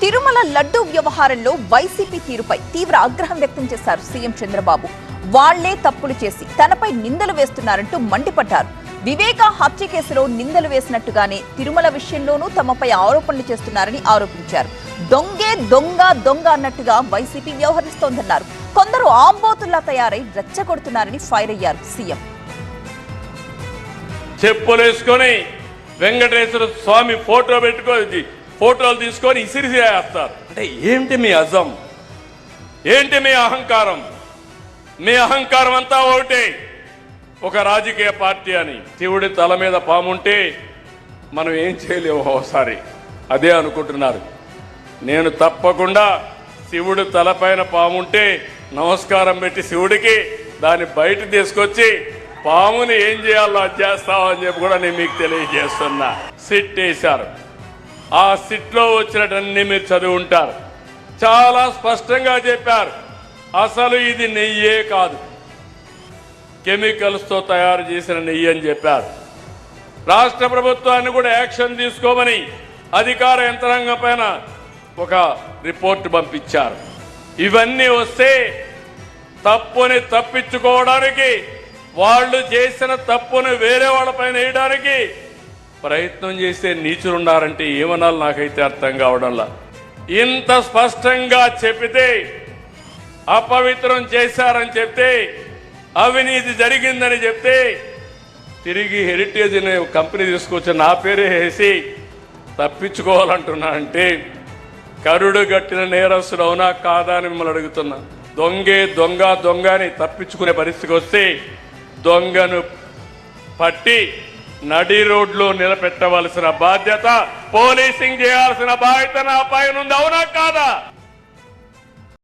తిరుమల లడ్డూ వ్యవహారంలో వైసీపీ తీరుపై తీవ్ర ఆగ్రహం వ్యక్తం చేశారు సీఎం చంద్రబాబు. వాళ్లే తప్పులు చేసి తనపై నిందలు వేస్తున్నారంటూ మండిపడ్డారు. వివేక హత్య కేసులో నిందలు వేసినట్టుగానే తిరుమల విషయంలోనూ తమపై ఆరోపణలు చేస్తున్నారని ఆరోపించారు. దొంగే దొంగ దొంగ అన్నట్టుగా వైసీపీ వ్యవహరిస్తోందన్నారు. కొందరు ఆంబోతుల్లా తయారై రెచ్చగొడుతున్నారని ఫైర్ అయ్యారు సీఎం. చెప్పులేసుకొని వెంకటేశ్వర స్వామి ఫోటోలు తీసుకొని ఇసిరిసేస్తారు. అంటే ఏంటి మీ అజం, ఏంటి మీ అహంకారం? మీ అహంకారం అంతా ఒకటే, ఒక రాజకీయ పార్టీ అని. శివుడి తల మీద పాముంటే మనం ఏం చేయలేము, ఒకసారి అదే అనుకుంటున్నారు. నేను తప్పకుండా శివుడు తలపైన పాముంటే నమస్కారం పెట్టి శివుడికి దాన్ని బయట తీసుకొచ్చి పాముని ఏం చేయాలో అది చేస్తామని చెప్పి కూడా నేను మీకు తెలియజేస్తున్నా. సిట్ వేశారు, ఆ సిట్లో వచ్చినటన్నీ మీరు చదివి ఉంటారు. చాలా స్పష్టంగా చెప్పారు, అసలు ఇది నెయ్యే కాదు, కెమికల్స్తో తయారు చేసిన నెయ్యి అని చెప్పారు. రాష్ట్ర ప్రభుత్వాన్ని కూడా యాక్షన్ తీసుకోమని అధికార యంత్రాంగం పైన ఒక రిపోర్ట్ పంపించారు. ఇవన్నీ వస్తే తప్పుని తప్పించుకోవడానికి, వాళ్ళు చేసిన తప్పును వేరే వాళ్ళపైన వేయడానికి ప్రయత్నం చేసే నీచులున్నారంటే ఏమనాలి నాకైతే అర్థం కావడంలా. ఇంత స్పష్టంగా చెప్పితే, అపవిత్రం చేశారని చెప్తే, అవినీతి జరిగిందని చెప్తే, తిరిగి హెరిటేజ్ అనే కంపెనీ తీసుకొచ్చి నా పేరే వేసి తప్పించుకోవాలంటున్నా అంటే కరుడు గట్టిన నేరస్తుడు అవునా కాదా అని మిమ్మల్ని అడుగుతున్నా. దొంగే దొంగ దొంగ అని తప్పించుకునే పరిస్థితికి వస్తే దొంగను పట్టి నడి రోడ్లో నిలబెట్టవలసిన బాధ్యత, పోలీసింగ్ చేయాల్సిన బాధ్యత నా పైన ఉంది, అవునా కాదా?